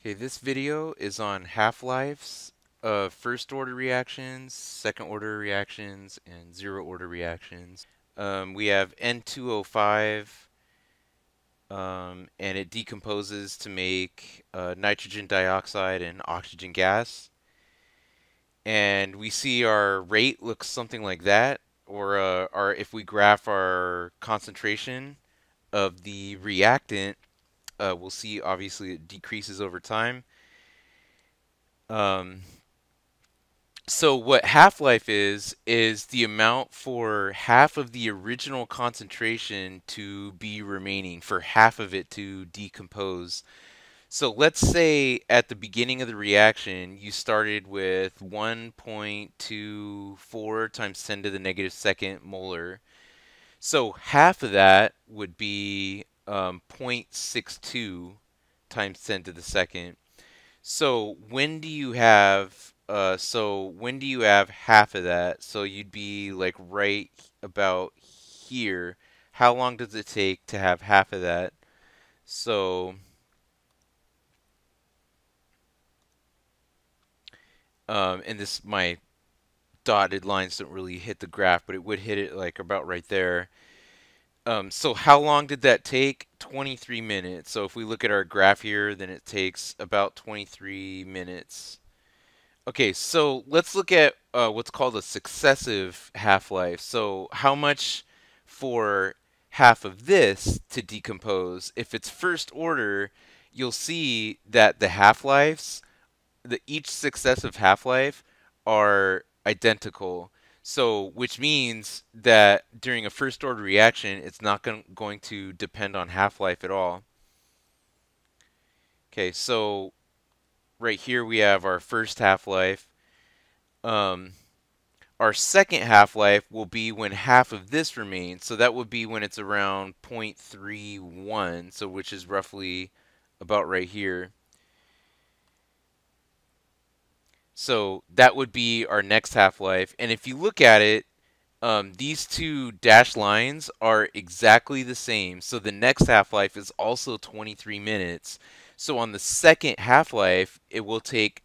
Okay, this video is on half-lives of first order reactions, second order reactions, and zero order reactions. We have N2O5, and it decomposes to make nitrogen dioxide and oxygen gas. And we see our rate looks something like that, or our if we graph our concentration of the reactant, we'll see obviously it decreases over time. Um, So what half-life is the amount for half of the original concentration to be remaining, for half of it to decompose. So let's say at the beginning of the reaction, you started with 1.24 times 10 to the negative second molar. So half of that would be 0.62 times 10 to the second. So when do you have half of that? So you'd be like right about here. How long does it take to have half of that? So and this my dotted lines don't really hit the graph, but it would hit it like about right there. So how long did that take? 23 minutes. So if we look at our graph here, then it takes about 23 minutes. Okay, so let's look at what's called a successive half-life. So how much for half of this to decompose? If it's first order, you'll see that the half-lives, each successive half-life are identical. So which means that during a first order reaction, it's not going to depend on half-life at all. Okay, so right here we have our first half-life. Um, Our second half-life will be when half of this remains. So that would be when it's around 0.31, so which is roughly about right here. So that would be our next half-life. And if you look at it, these two dashed lines are exactly the same. So the next half-life is also 23 minutes. So on the second half-life, it will take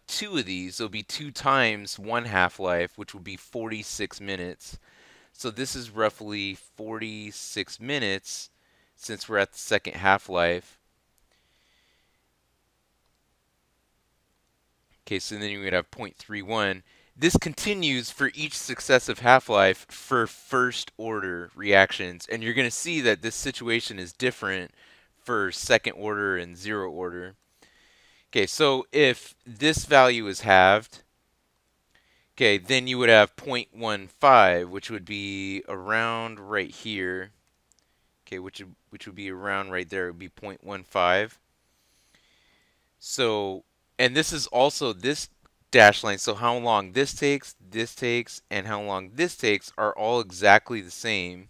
two of these. It'll be 2 times one half-life, which will be 46 minutes. So this is roughly 46 minutes since we're at the second half-life. Okay, so then you would have 0.31. This continues for each successive half-life for first order reactions. And you're going to see that this situation is different for second order and zero order. Okay, so if this value is halved, okay, then you would have 0.15, which would be around right here. Okay, which would be around right there. It would be 0.15. So, and this is also this dash line. So how long this takes, and how long this takes are all exactly the same.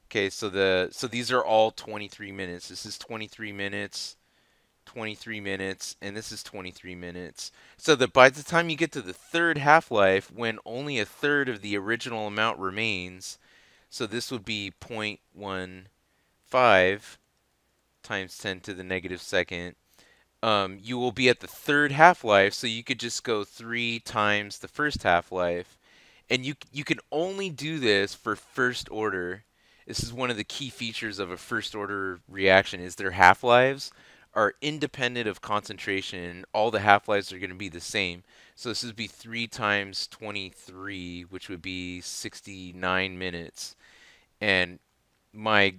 Okay, so these are all 23 minutes. This is 23 minutes, 23 minutes, and this is 23 minutes. So that by the time you get to the third half-life, when only a third of the original amount remains, so this would be 0.15 times 10 to the negative second. You will be at the third half-life, so you could just go 3 times the first half-life. And you can only do this for first order. This is one of the key features of a first order reaction is their half-lives are independent of concentration. All the half-lives are going to be the same. So this would be 3 times 23, which would be 69 minutes. And my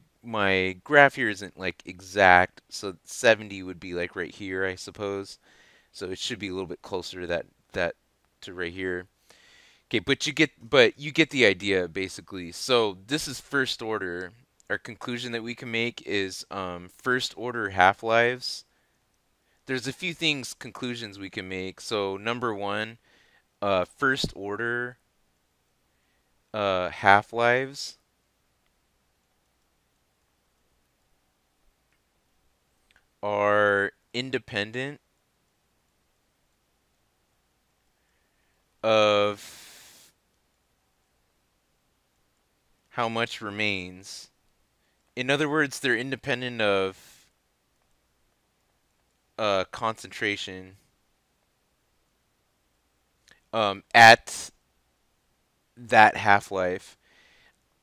graph here isn't like exact, so 70 would be like right here, I suppose. So it should be a little bit closer to that to right here. Okay, but you get the idea basically. So this is first order. Our conclusion that we can make is first order half-lives. There's a few things conclusions we can make. So number one, first order half-lives are independent of how much remains. In other words, they're independent of concentration at that half-life.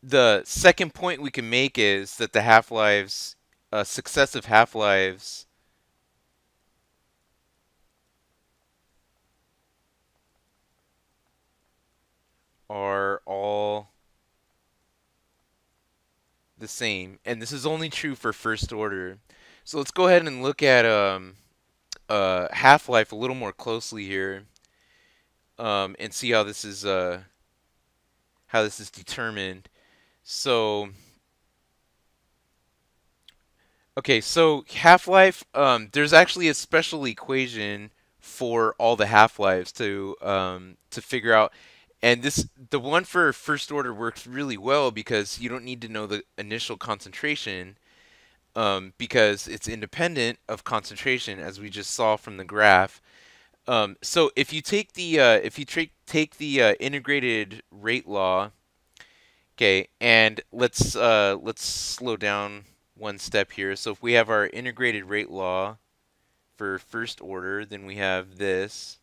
The second point we can make is that the half-lives, successive half-lives, are all the same, and this is only true for first order. So let's go ahead and look at half-life a little more closely here, and see how this is determined. So okay, so half-life, there's actually a special equation for all the half-lives to figure out, and the one for first order works really well because you don't need to know the initial concentration, because it's independent of concentration, as we just saw from the graph. So if you take the integrated rate law, okay, and let's slow down one step here. So if we have our integrated rate law for first order, then we have this.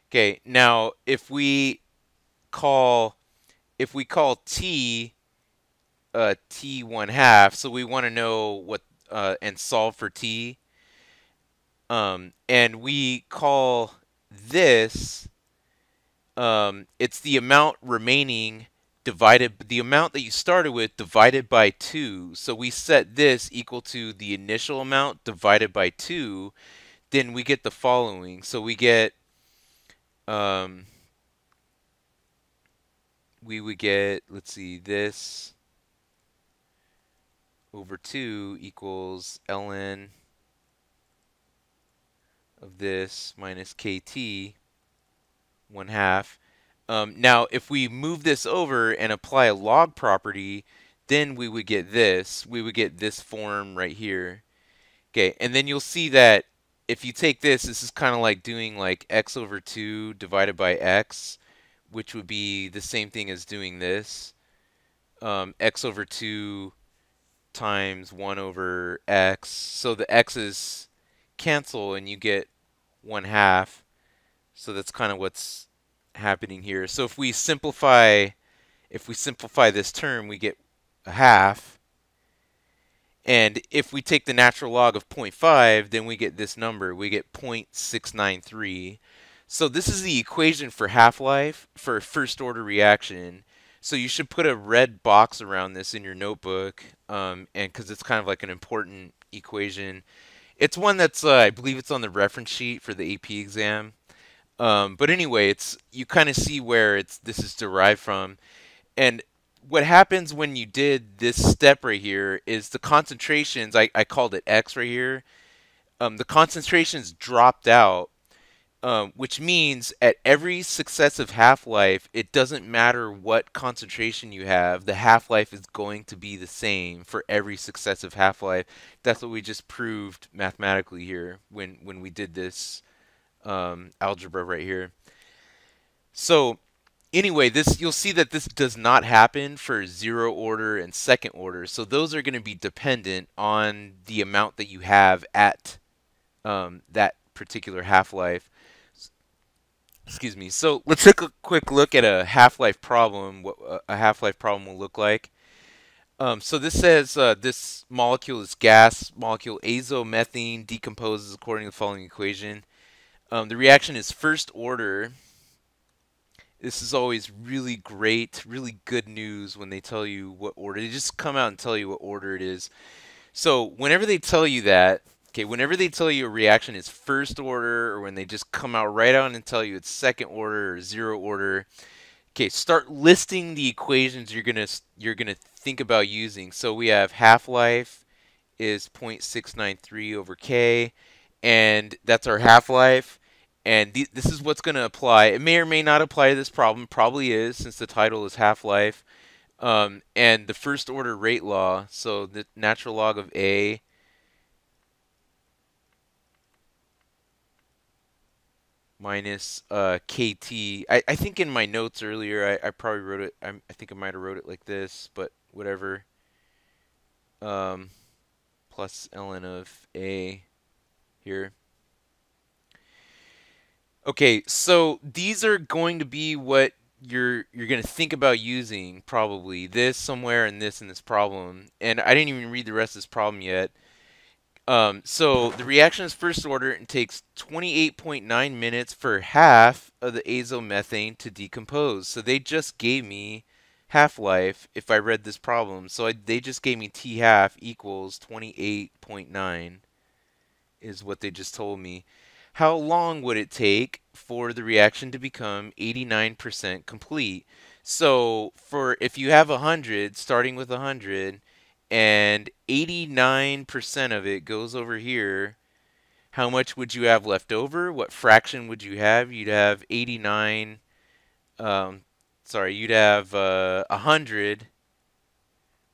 Okay, now call if we call t t one half, so we want to know what and solve for t, and we call this, it's the amount remaining divided the amount that you started with divided by 2. So we set this equal to the initial amount divided by 2, then we get the following. So um, we would get, let's see, this over 2 equals ln of this minus kt 1 half. Now, if we move this over and apply a log property, then we would get this. We would get this form right here. Okay, and then you'll see that if you take this, this is kind of like doing like x over 2 divided by x, which would be the same thing as doing this. X over 2 times 1 over x. So the x's cancel and you get 1 half. So that's kind of what's happening here. So if we simplify this term, we get a half. And if we take the natural log of 0.5, then we get this number. We get 0.693. So this is the equation for half-life for a first order reaction. So you should put a red box around this in your notebook, and because it's kind of like an important equation. It's one that's I believe it's on the reference sheet for the AP exam. But anyway, it's you kind of see where this is derived from. And what happens when you did this step right here is the concentrations, I called it X right here, the concentrations dropped out, which means at every successive half-life, it doesn't matter what concentration you have, the half-life is going to be the same for every successive half-life. That's what we just proved mathematically here when we did this algebra right here. So anyway, this you'll see that this does not happen for zero order and second order. So those are going to be dependent on the amount that you have at that particular half-life. Excuse me. So let's take a quick look at a half-life problem, what a half-life problem will look like. So this says this molecule is gas molecule azomethane decomposes according to the following equation. The reaction is first order. This is always really great, really good news when they tell you what order. They just come out and tell you what order it is. So whenever they tell you that, okay, whenever they tell you a reaction is first order, or when they just come out right out and tell you it's second order or zero order, okay, start listing the equations you're gonna think about using. So we have half-life is 0.693 over k, and that's our half-life. And this is what's going to apply. It may or may not apply to this problem. Probably is, since the title is half-life. And the first order rate law, so the natural log of a minus kt. I think in my notes earlier, I probably wrote it. I think I might have wrote it like this, but whatever. Um, plus ln of a here. Okay, so these are going to be what you're going to think about using probably this somewhere and this in this problem. And I didn't even read the rest of this problem yet. So the reaction is first order and takes 28.9 minutes for half of the azomethane to decompose. So they just gave me half-life if I read this problem. So they just gave me T half equals 28.9 is what they just told me. How long would it take for the reaction to become 89% complete? So for if you have 100, starting with 100, and 89% of it goes over here, how much would you have left over? What fraction would you have? You'd have 89, you'd have 100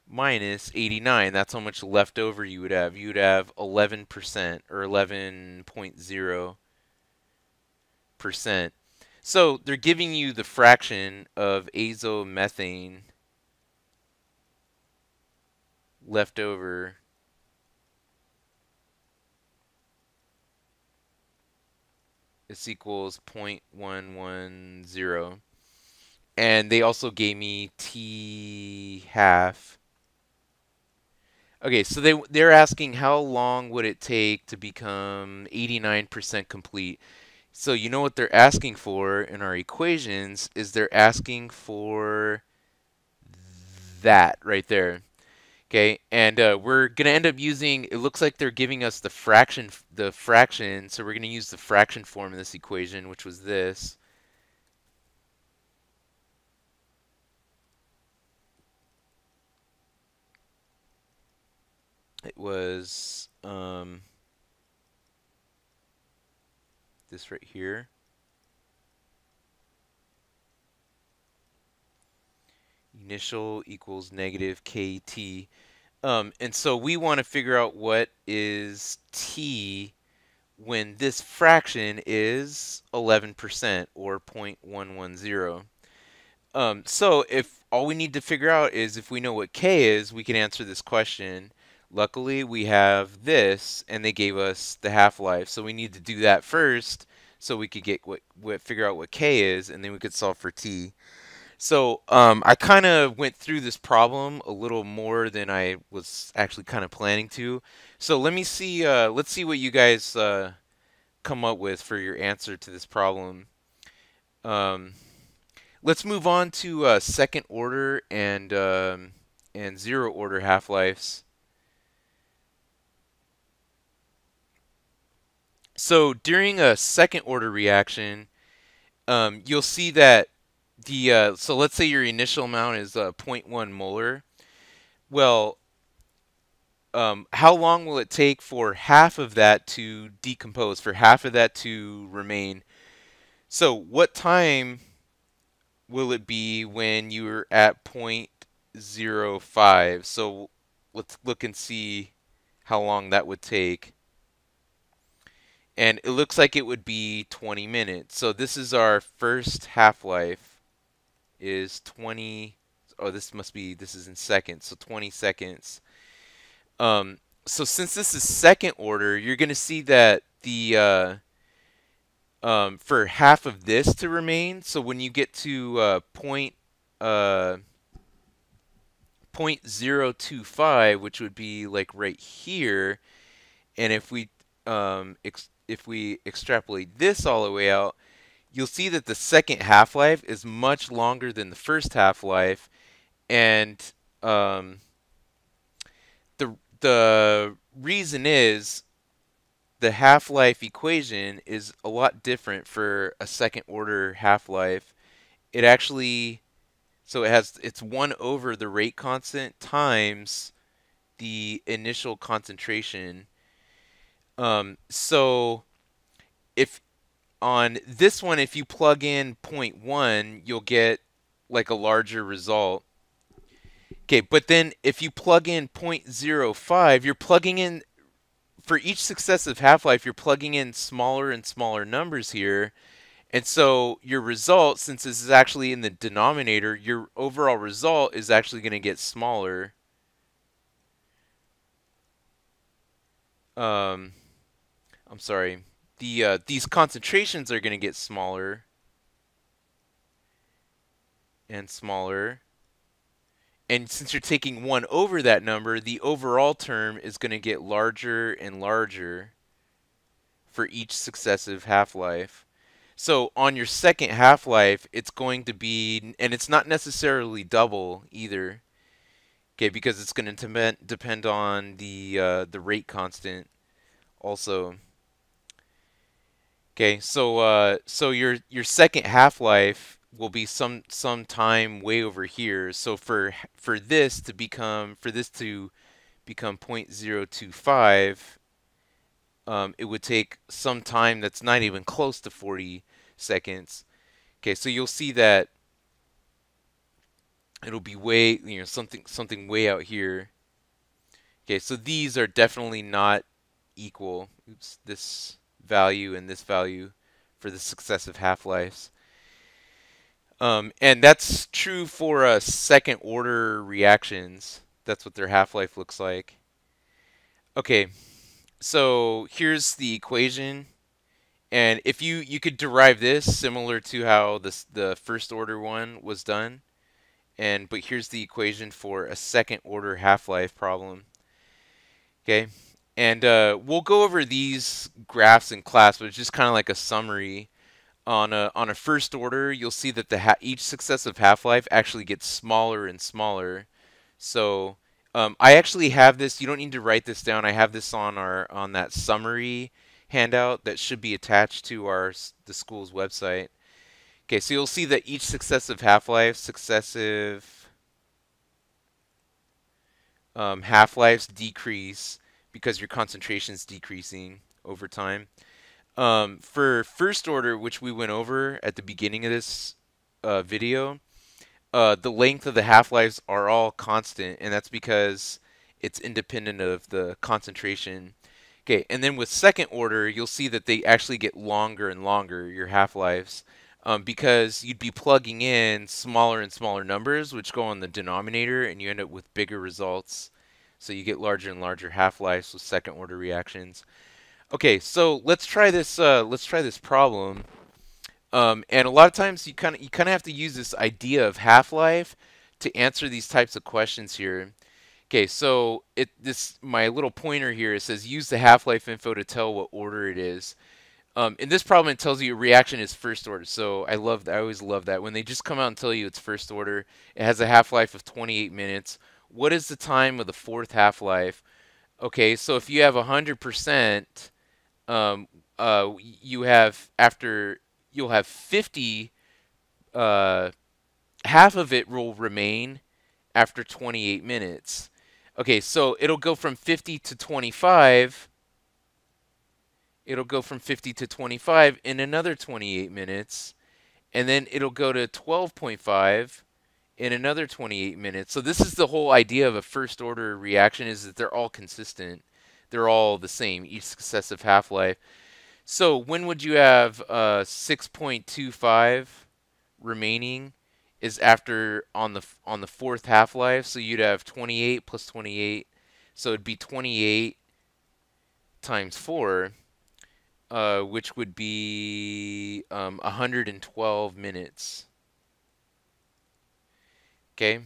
minus 89. That's how much left over you would have. You'd have 11% or 11.0%. So they're giving you the fraction of azomethane left over. This equals 0.110. And they also gave me T half. Okay, so they're asking how long would it take to become 89% complete. So you know what they're asking for in our equations is they're asking for that right there. Okay, and we're gonna end up using. It looks like they're giving us the fraction. So we're gonna use the fraction form in this equation, which was this. It was this right here. Initial equals negative KT. And so we want to figure out what is T when this fraction is 11% or 0.110. So if all we need to figure out is if we know what K is, we can answer this question. Luckily, we have this, and they gave us the half-life. So we need to do that first so we could get figure out what K is, and then we could solve for T. So I kind of went through this problem a little more than I was actually kind of planning to. So let me see. Let's see what you guys come up with for your answer to this problem. Um, let's move on to second order and zero order half-lives. So during a second order reaction, you'll see that so let's say your initial amount is zero point 0.1 molar. Well, how long will it take for half of that to decompose, for half of that to remain? So what time will it be when you're at 0.05? So let's look and see how long that would take. And it looks like it would be 20 minutes. So this is our first half-life is 20. Oh, this is in seconds. So 20 seconds. So since this is second order, you're going to see that the for half of this to remain. So when you get to uh, 0.025, which would be like right here, and if we extrapolate this all the way out, you'll see that the second half-life is much longer than the first half-life, and the reason is the half-life equation is a lot different for a second order half-life. It actually it's 1 over the rate constant times the initial concentration. So if on this one, if you plug in 0.1, you'll get like a larger result. Okay, but then if you plug in 0.05, you're plugging in for each successive half-life, you're plugging in smaller and smaller numbers here. And so your result, since this is actually in the denominator, your overall result is actually going to get smaller. um, I'm sorry, these concentrations are going to get smaller and smaller. And since you're taking 1 over that number, the overall term is going to get larger and larger for each successive half-life. So on your second half-life, it's going to be, and it's not necessarily double either, okay, because it's going to depend on the rate constant also. Okay, so your second half-life will be some time way over here. So for this to become 0.025, it would take some time that's not even close to 40 seconds. Okay, so you'll see that it'll be way, something way out here. Okay, so these are definitely not equal. Oops, this value and this value for the successive half-lives. And that's true for second order reactions. That's what their half-life looks like. Okay, so here's the equation. And if you could derive this similar to how the first order one was done. But here's the equation for a second order half-life problem. Okay, and we'll go over these graphs in class, but it's just kind of like a summary. On a first order, you'll see that each successive half-life actually gets smaller and smaller. So I actually have this. You don't need to write this down. I have this on that summary handout that should be attached to the school's website. Okay, so you'll see that each successive half-lives decrease because your concentration is decreasing over time. For first order, which we went over at the beginning of this video, the length of the half-lives are all constant, and that's because it's independent of the concentration. Okay, and then with second order, you'll see that they actually get longer and longer, your half-lives, because you'd be plugging in smaller and smaller numbers, which go on the denominator, and you end up with bigger results. So you get larger and larger half-lives with second order reactions. Okay, so let's try this. Let's try this problem. And a lot of times you kind of have to use this idea of half-life to answer these types of questions here. Okay, so my little pointer here, it says use the half-life info to tell what order it is. In this problem, it tells you a reaction is first order. So I always love that when they just come out and tell you it's first order. It has a half-life of 28 minutes. What is the time of the fourth half-life? Okay, so if you have 100%, um, you have after you'll have 50. Half of it will remain after 28 minutes. Okay, so it'll go from 50 to 25. It'll go from 50 to 25 in another 28 minutes, and then it'll go to 12.5 in another 28 minutes. So this is the whole idea of a first order reaction, is that they're all consistent. They're all the same, each successive half-life. So when would you have 6.25 remaining is after on the fourth half-life, so you'd have 28 plus 28, so it'd be 28 times 4, which would be 112 minutes. Okay,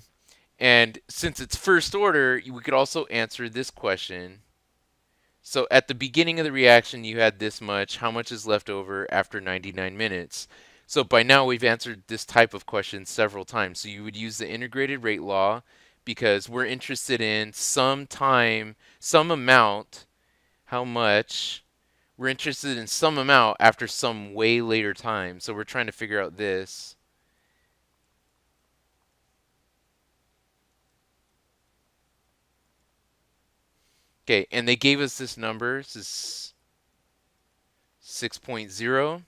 and since it's first order, we could also answer this question. So at the beginning of the reaction, you had this much. How much is left over after 99 minutes? So by now, we've answered this type of question several times. So you would use the integrated rate law because we're interested in some time, some amount, how much. We're interested in some amount after some way later time. So we're trying to figure out this. Okay, and they gave us this number. This is 6.0.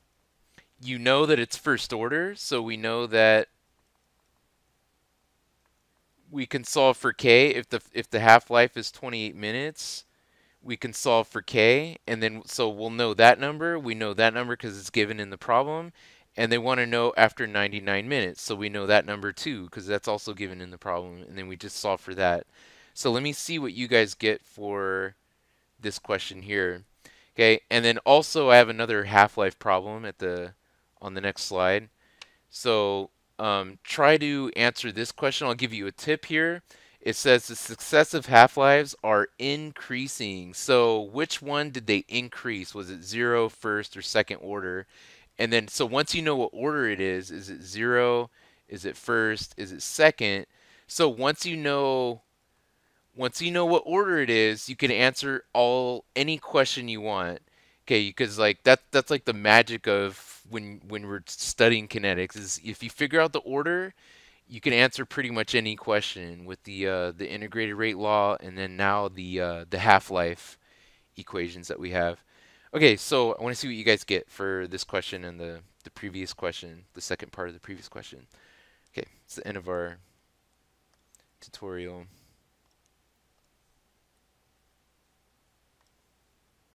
You know that it's first order, so we know that we can solve for k. If the half-life is 28 minutes, we can solve for k, and then so we'll know that number. We know that number because it's given in the problem, and they want to know after 99 minutes, so we know that number too because that's also given in the problem, and then we just solve for that. So let me see what you guys get for this question here. Okay, and then also I have another half-life problem at the on the next slide. So try to answer this question. I'll give you a tip here. It says the successive half-lives are increasing. So which one did they increase? Was it zero, first, or second order? And then so once you know what order it is it zero? Is it first? Is it second? So once you know what order it is, you can answer all any question you want. Okay, because like that's like the magic of when we're studying kinetics is if you figure out the order, you can answer pretty much any question with the integrated rate law and then now the half-life equations that we have. Okay, so I want to see what you guys get for this question and the previous question, the second part of the previous question. Okay, it's the end of our tutorial.